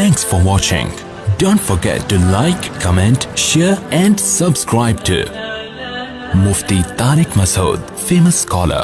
Thanks for watching. Don't forget to like, comment, share and subscribe to Mufti Tariq Masood, famous scholar.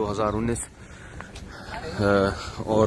2019 اور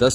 10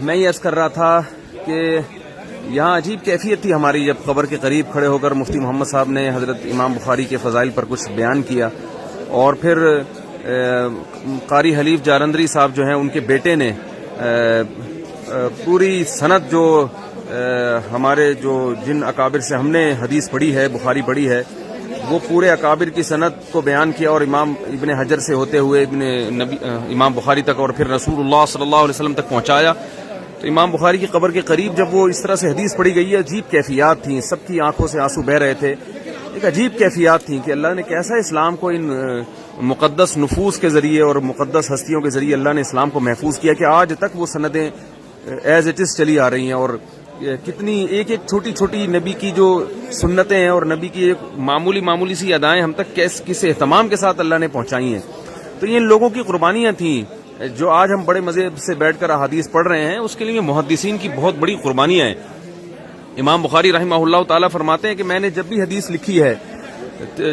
میں یہ عرض کر رہا تھا کہ یہاں عجیب کیفیت تھی ہماری جب قبر کے قریب کھڑے ہو کر مفتی محمد صاحب نے حضرت امام بخاری کے فضائل پر کچھ بیان کیا، اور پھر قاری حلیف جالندری صاحب جو ہیں ان کے بیٹے نے پوری سند جو ہمارے جو جن اکابر سے ہم نے حدیث پڑھی ہے، بخاری پڑھی ہے، وہ پورے اکابر کی سند کو بیان کیا، اور امام ابن حجر سے ہوتے ہوئے امام بخاری تک اور پھر رسول اللہ صلی اللہ علیہ وسلم تک پہنچایا۔ تو امام بخاری کی قبر کے قریب جب وہ اس طرح سے حدیث پڑھی گئی ہے، عجیب کیفیات تھیں، سب کی آنکھوں سے آنسو بہہ رہے تھے۔ ایک عجیب کیفیات تھیں کہ اللہ نے کیسا اسلام کو ان مقدس نفوس کے ذریعے اور مقدس ہستیوں کے ذریعے اللہ نے اسلام کو محفوظ کیا کہ آج تک وہ سندیں ایز اٹ از چلی آ رہی ہیں، اور کتنی ایک ایک چھوٹی چھوٹی نبی کی جو سنتیں ہیں اور نبی کی ایک معمولی سی ادائیں ہم تک کس اہتمام کے ساتھ اللہ نے پہنچائی ہیں۔ تو یہ ان لوگوں کی قربانیاں تھیں جو آج ہم بڑے مزے سے بیٹھ کر احادیث پڑھ رہے ہیں، اس کے لیے محدثین کی بہت بڑی قربانیاں ہیں۔ امام بخاری رحمہ اللہ تعالی فرماتے ہیں کہ میں نے جب بھی حدیث لکھی ہے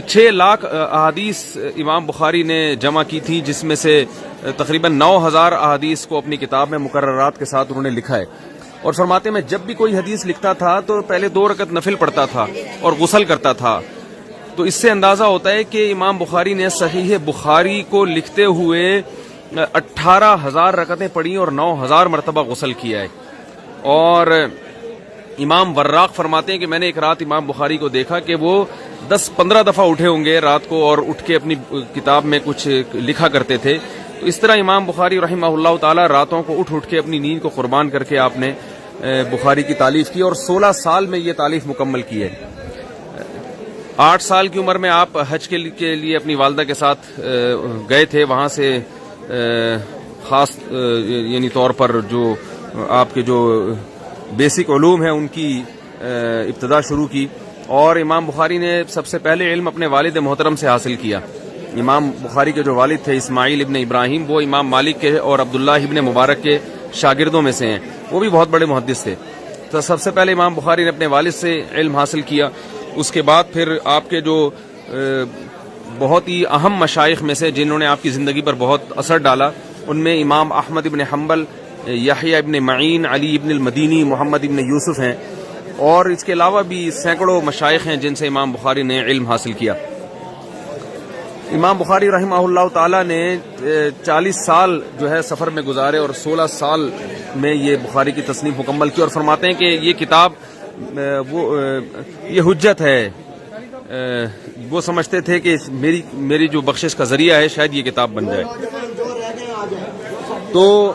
6 لاکھ احادیث امام بخاری نے جمع کی تھی، جس میں سے تقریباً 9000 احادیث کو اپنی کتاب میں مقررات کے ساتھ انہوں نے لکھا ہے۔ اور فرماتے ہیں میں جب بھی کوئی حدیث لکھتا تھا تو پہلے 2 رکعت نفل پڑھتا تھا اور غسل کرتا تھا۔ تو اس سے اندازہ ہوتا ہے کہ امام بخاری نے صحیح بخاری کو لکھتے ہوئے 18,000 رکعتیں پڑھی اور 9,000 مرتبہ غسل کیا ہے۔ اور امام وراق فرماتے ہیں کہ میں نے ایک رات امام بخاری کو دیکھا کہ وہ 10-15 دفعہ اٹھے ہوں گے رات کو اور اٹھ کے اپنی کتاب میں کچھ لکھا کرتے تھے۔ تو اس طرح امام بخاری رحمہ اللہ تعالی راتوں کو اٹھ کے اپنی نیند کو قربان کر کے آپ نے بخاری کی تالیف کی، اور 16 سال میں یہ تالیف مکمل کی ہے۔ 8 سال کی عمر میں آپ حج کے لیے اپنی والدہ کے ساتھ گئے تھے، وہاں سے خاص یعنی طور پر جو آپ کے جو بیسک علوم ہیں ان کی ابتدا شروع کی، اور امام بخاری نے سب سے پہلے علم اپنے والد محترم سے حاصل کیا۔ امام بخاری کے جو والد تھے اسماعیل ابن ابراہیم، وہ امام مالک کے اور عبداللہ ابن مبارک کے شاگردوں میں سے ہیں، وہ بھی بہت بڑے محدث تھے۔ تو سب سے پہلے امام بخاری نے اپنے والد سے علم حاصل کیا، اس کے بعد پھر آپ کے جو بہت ہی اہم مشائخ میں سے جنہوں نے آپ کی زندگی پر بہت اثر ڈالا، ان میں امام احمد ابن حنبل، یحییٰ ابن معین، علی ابن المدینی، محمد ابن یوسف ہیں، اور اس کے علاوہ بھی سینکڑوں مشائخ ہیں جن سے امام بخاری نے علم حاصل کیا۔ امام بخاری رحمہ اللہ تعالی نے 40 سال جو ہے سفر میں گزارے اور 16 سال میں یہ بخاری کی تصنیف مکمل کی، اور فرماتے ہیں کہ یہ کتاب یہ حجت ہے۔ وہ سمجھتے تھے کہ میری جو بخشش کا ذریعہ ہے شاید یہ کتاب بن جائے۔ تو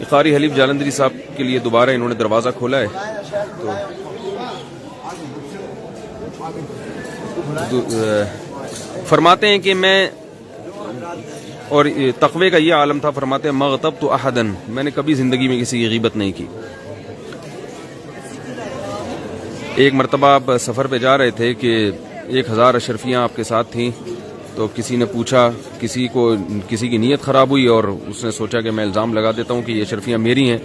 قاری حلیف جالندری صاحب کے لیے دوبارہ انہوں نے دروازہ کھولا ہے۔ تو فرماتے ہیں کہ میں، اور تقوی کا یہ عالم تھا، فرماتے ہیں مغتبت احدن، میں نے کبھی زندگی میں کسی کی غیبت نہیں کی۔ ایک مرتبہ آپ سفر پہ جا رہے تھے کہ 1000 اشرفیاں آپ کے ساتھ تھیں، تو کسی نے پوچھا، کسی کی نیت خراب ہوئی اور اس نے سوچا کہ میں الزام لگا دیتا ہوں کہ یہ اشرفیاں میری ہیں،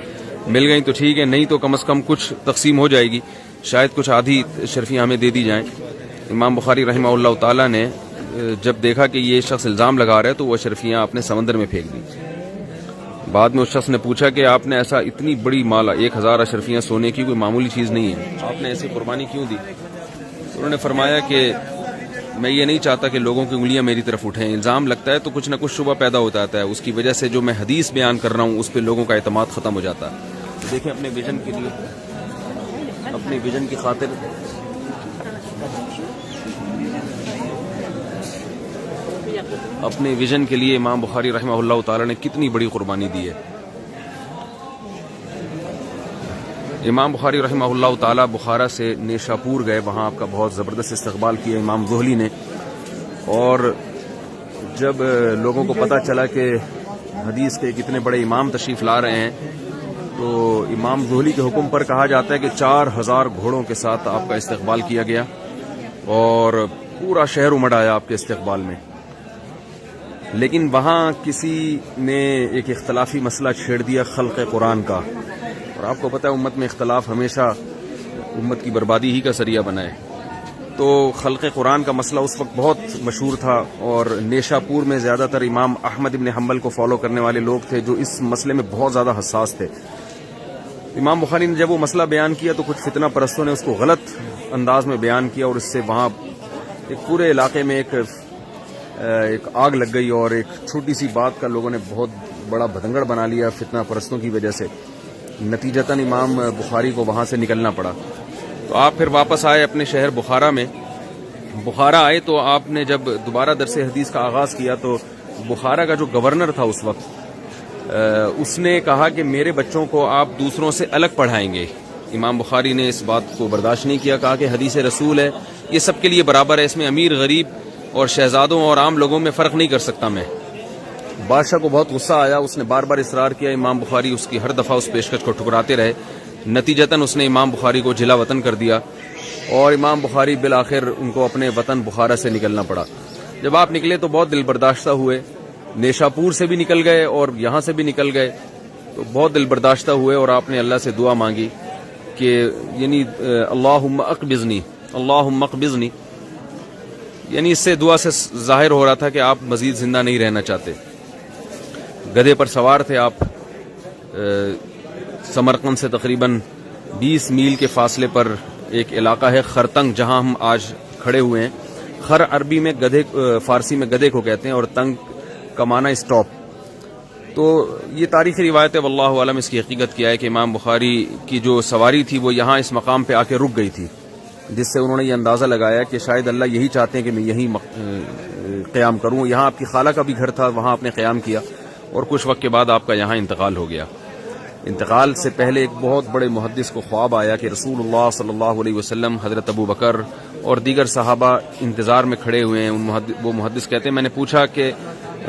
مل گئیں تو ٹھیک ہے، نہیں تو کم از کم کچھ تقسیم ہو جائے گی، شاید کچھ آدھی اشرفیاں ہمیں دے دی جائیں۔ امام بخاری رحمہ اللہ تعالی نے جب دیکھا کہ یہ شخص الزام لگا رہا ہے تو وہ اشرفیاں آپ نے سمندر میں پھینک دی۔ بعد میں اس شخص نے پوچھا کہ آپ نے ایسا اتنی بڑی مالا 1000 اشرفیاں سونے کی کوئی معمولی چیز نہیں ہے، آپ نے ایسی قربانی کیوں دی؟ انہوں نے فرمایا کہ میں یہ نہیں چاہتا کہ لوگوں کی انگلیاں میری طرف اٹھیں، الزام لگتا ہے تو کچھ نہ کچھ شبہ پیدا ہوتا ہے، اس کی وجہ سے جو میں حدیث بیان کر رہا ہوں اس پہ لوگوں کا اعتماد ختم ہو جاتا ہے۔ دیکھیں اپنے ویژن کے لیے، اپنے ویژن کی خاطر اپنے ویژن کے لیے امام بخاری رحمہ اللہ تعالی نے کتنی بڑی قربانی دی ہے۔ امام بخاری رحمہ اللہ تعالی بخارا سے نیشاپور گئے، وہاں آپ کا بہت زبردست استقبال کیا امام زہلی نے، اور جب لوگوں کو پتہ چلا کہ حدیث کے کتنے بڑے امام تشریف لا رہے ہیں تو امام زہلی کے حکم پر کہا جاتا ہے کہ 4000 گھوڑوں کے ساتھ آپ کا استقبال کیا گیا، اور پورا شہر امڑ آیا آپ کے استقبال میں۔ لیکن وہاں کسی نے ایک اختلافی مسئلہ چھیڑ دیا خلق قرآن کا، اور آپ کو پتہ ہے امت میں اختلاف ہمیشہ امت کی بربادی ہی کا ذریعہ بنا ہے۔ تو خلق قرآن کا مسئلہ اس وقت بہت مشہور تھا، اور نیشا پور میں زیادہ تر امام احمد ابن حنبل کو فالو کرنے والے لوگ تھے جو اس مسئلے میں بہت زیادہ حساس تھے۔ امام بخاری نے جب وہ مسئلہ بیان کیا تو کچھ فتنہ پرستوں نے اس کو غلط انداز میں بیان کیا، اور اس سے وہاں ایک پورے علاقے میں ایک آگ لگ گئی، اور ایک چھوٹی سی بات کا لوگوں نے بہت بڑا بھدنگڑ بنا لیا فتنہ پرستوں کی وجہ سے۔ نتیجتاً امام بخاری کو وہاں سے نکلنا پڑا۔ تو آپ پھر واپس آئے اپنے شہر بخارا میں۔ بخارا آئے تو آپ نے جب دوبارہ درس حدیث کا آغاز کیا تو بخارا کا جو گورنر تھا اس وقت، اس نے کہا کہ میرے بچوں کو آپ دوسروں سے الگ پڑھائیں گے۔ امام بخاری نے اس بات کو برداشت نہیں کیا، کہا کہ حدیث رسول ہے، یہ سب کے لیے برابر ہے، اس میں امیر غریب اور شہزادوں اور عام لوگوں میں فرق نہیں کر سکتا میں۔ بادشاہ کو بہت غصہ آیا، اس نے بار بار اصرار کیا، امام بخاری اس کی ہر دفعہ اس پیشکش کو ٹھکراتے رہے۔ نتیجتاً اس نے امام بخاری کو جلا وطن کر دیا، اور امام بخاری بالآخر ان کو اپنے وطن بخارا سے نکلنا پڑا۔ جب آپ نکلے تو بہت دل برداشتہ ہوئے، نیشاپور سے بھی نکل گئے اور یہاں سے بھی نکل گئے، تو بہت دل برداشتہ ہوئے، اور آپ نے اللہ سے دعا مانگی کہ یعنی اللہم اقبضنی، اللہم اقبضنی، یعنی اس سے دعا سے ظاہر ہو رہا تھا کہ آپ مزید زندہ نہیں رہنا چاہتے۔ گدھے پر سوار تھے آپ، سمرقند سے تقریباً 20 میل کے فاصلے پر ایک علاقہ ہے خرتنگ، جہاں ہم آج کھڑے ہوئے ہیں۔ خر عربی میں گدھے، فارسی میں گدھے کو کہتے ہیں، اور تنگ کا معنی اسٹاپ۔ تو یہ تاریخی روایت ہے، واللہ عالم اس کی حقیقت کیا ہے کہ امام بخاری کی جو سواری تھی وہ یہاں اس مقام پہ آ کے رک گئی تھی، جس سے انہوں نے یہ اندازہ لگایا کہ شاید اللہ یہی چاہتے ہیں کہ میں یہیں قیام کروں۔ یہاں آپ کی خالہ کا بھی گھر تھا، وہاں آپ نے قیام کیا، اور کچھ وقت کے بعد آپ کا یہاں انتقال ہو گیا۔ انتقال سے پہلے ایک بہت بڑے محدث کو خواب آیا کہ رسول اللہ صلی اللہ علیہ وسلم، حضرت ابو بکر اور دیگر صحابہ انتظار میں کھڑے ہوئے ہیں۔ وہ محدث کہتے ہیں میں نے پوچھا کہ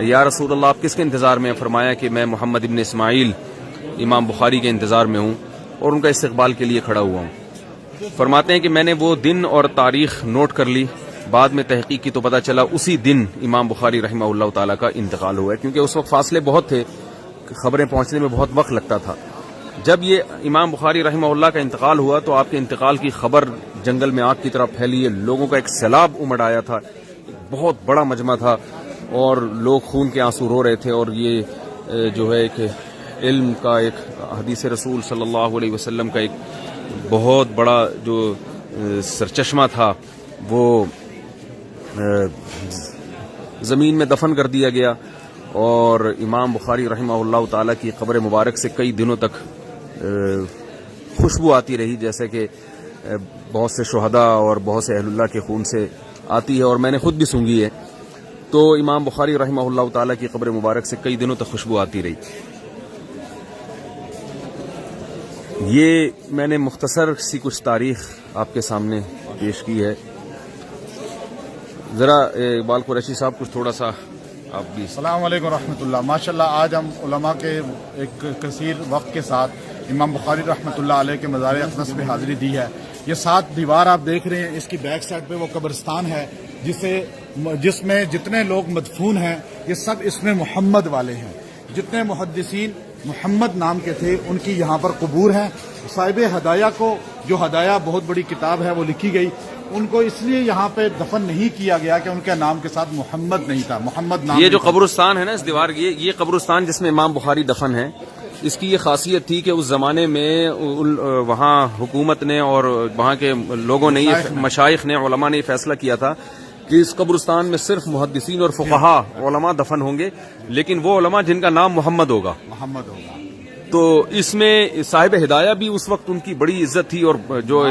یا رسول اللہ آپ کس کے انتظار میں ہیں؟ فرمایا کہ میں محمد ابن اسماعیل امام بخاری کے انتظار میں ہوں اور ان کا استقبال کے لیے کھڑا ہوا ہوں۔ فرماتے ہیں کہ میں نے وہ دن اور تاریخ نوٹ کر لی، بعد میں تحقیق کی تو پتہ چلا اسی دن امام بخاری رحمہ اللہ تعالیٰ کا انتقال ہوا ہے، کیونکہ اس وقت فاصلے بہت تھے، خبریں پہنچنے میں بہت وقت لگتا تھا۔ جب یہ امام بخاری رحمہ اللہ کا انتقال ہوا تو آپ کے انتقال کی خبر جنگل میں آگ کی طرح پھیلی ہے، لوگوں کا ایک سیلاب امڑ آیا تھا، بہت بڑا مجمع تھا، اور لوگ خون کے آنسو رو رہے تھے، اور یہ جو ہے ایک علم کا، ایک حدیث رسول صلی اللہ علیہ وسلم کا ایک بہت بڑا جو سرچشمہ تھا وہ زمین میں دفن کر دیا گیا، اور امام بخاری رحمہ اللہ تعالیٰ کی قبر مبارک سے کئی دنوں تک خوشبو آتی رہی، جیسے کہ بہت سے شہداء اور بہت سے اہل اللہ کے خون سے آتی ہے، اور میں نے خود بھی سونگھی ہے۔ تو امام بخاری رحمہ اللہ تعالیٰ کی قبر مبارک سے کئی دنوں تک خوشبو آتی رہی۔ یہ میں نے مختصر سی کچھ تاریخ آپ کے سامنے پیش کی ہے۔ ذرا اقبال قریشی صاحب کچھ تھوڑا سا آپ بھی۔ السلام علیکم ورحمۃ اللہ۔ ماشاءاللہ آج ہم علماء کے ایک کثیر وقت کے ساتھ امام بخاری رحمۃ اللہ علیہ کے مزار اقدس پہ حاضری دی ہے۔ یہ 7 دیوار آپ دیکھ رہے ہیں، اس کی بیک سائڈ پہ وہ قبرستان ہے جس میں جتنے لوگ مدفون ہیں یہ سب اس میں محمد والے ہیں۔ جتنے محدثین محمد نام کے تھے ان کی یہاں پر قبور ہیں۔ صاحب ہدایہ کو، جو ہدایہ بہت بڑی کتاب ہے وہ لکھی گئی، ان کو اس لیے یہاں پہ دفن نہیں کیا گیا کہ ان کے نام کے ساتھ محمد نہیں تھا، محمد نام۔ یہ جو قبرستان ہے نا اس دیوار کی، یہ قبرستان جس میں امام بخاری دفن ہے، اس کی یہ خاصیت تھی کہ اس زمانے میں وہاں حکومت نے اور وہاں کے لوگوں نے، مشائخ نے، علماء نے یہ فیصلہ کیا تھا کہ اس قبرستان میں صرف محدثین اور فقہاء علماء دفن ہوں گے، لیکن وہ علماء جن کا نام محمد ہوگا۔ تو اس میں صاحب ہدایہ بھی اس وقت ان کی بڑی عزت تھی، اور جو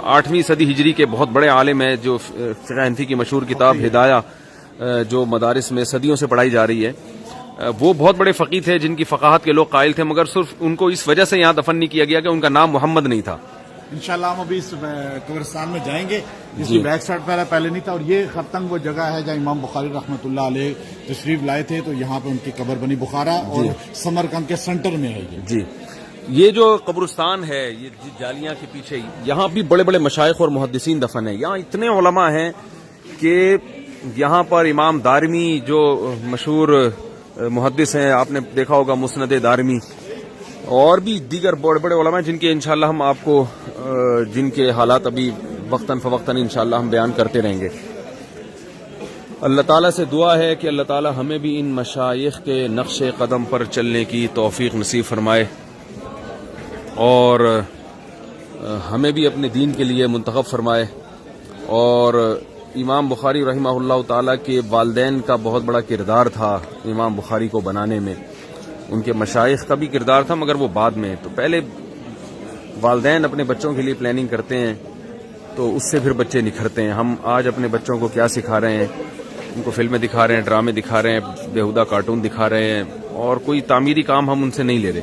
8ویں صدی ہجری کے بہت بڑے عالم ہیں، جو فقہ حنفی کی مشہور کتاب ہدایہ جو مدارس میں صدیوں سے پڑھائی جا رہی ہے، وہ بہت بڑے فقیہ تھے جن کی فقاہت کے لوگ قائل تھے، مگر صرف ان کو اس وجہ سے یہاں دفن نہیں کیا گیا کہ ان کا نام محمد نہیں تھا۔ انشاءاللہ ہم ابھی اس قبرستان میں جائیں گے جس کی بیک سائڈ پہلے نہیں تھا، اور یہ خرتنگ وہ جگہ ہے جہاں امام بخاری رحمۃ اللہ علیہ تشریف لائے تھے، تو یہاں پہ ان کی قبر بنی بخارا اور سمرقند کے سینٹر میں ہے۔ جی یہ جو قبرستان ہے، یہ جالیاں کے پیچھے، یہاں بھی بڑے بڑے مشائخ اور محدثین دفن ہیں۔ یہاں اتنے علماء ہیں کہ یہاں پر امام دارمی جو مشہور محدث ہیں، آپ نے دیکھا ہوگا مسند دارمی، اور بھی دیگر بڑے بڑے علماء جن کے انشاءاللہ ہم آپ کو جن کے حالات ابھی وقتاً فوقتاً انشاءاللہ ہم بیان کرتے رہیں گے. اللہ تعالیٰ سے دعا ہے کہ اللہ تعالیٰ ہمیں بھی ان مشائخ کے نقش قدم پر چلنے کی توفیق نصیب فرمائے اور ہمیں بھی اپنے دین کے لیے منتخب فرمائے. اور امام بخاری رحمہ اللہ تعالیٰ کے والدین کا بہت بڑا کردار تھا امام بخاری کو بنانے میں. ان کے مشائخ کا بھی کردار تھا مگر وہ بعد میں. تو پہلے والدین اپنے بچوں کے لیے پلاننگ کرتے ہیں تو اس سے پھر بچے نکھرتے ہیں. ہم آج اپنے بچوں کو کیا سکھا رہے ہیں؟ ان کو فلمیں دکھا رہے ہیں, ڈرامے دکھا رہے ہیں, بیہودہ کارٹون دکھا رہے ہیں اور کوئی تعمیری کام ہم ان سے نہیں لے رہے.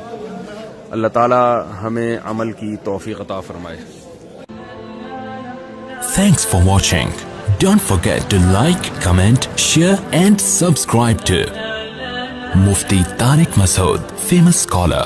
اللہ تعالی ہمیں عمل کی توفیق عطا فرمائے. Thanks for watching. Don't forget to like, comment, share and subscribe to Mufti Tariq Masood, famous scholar.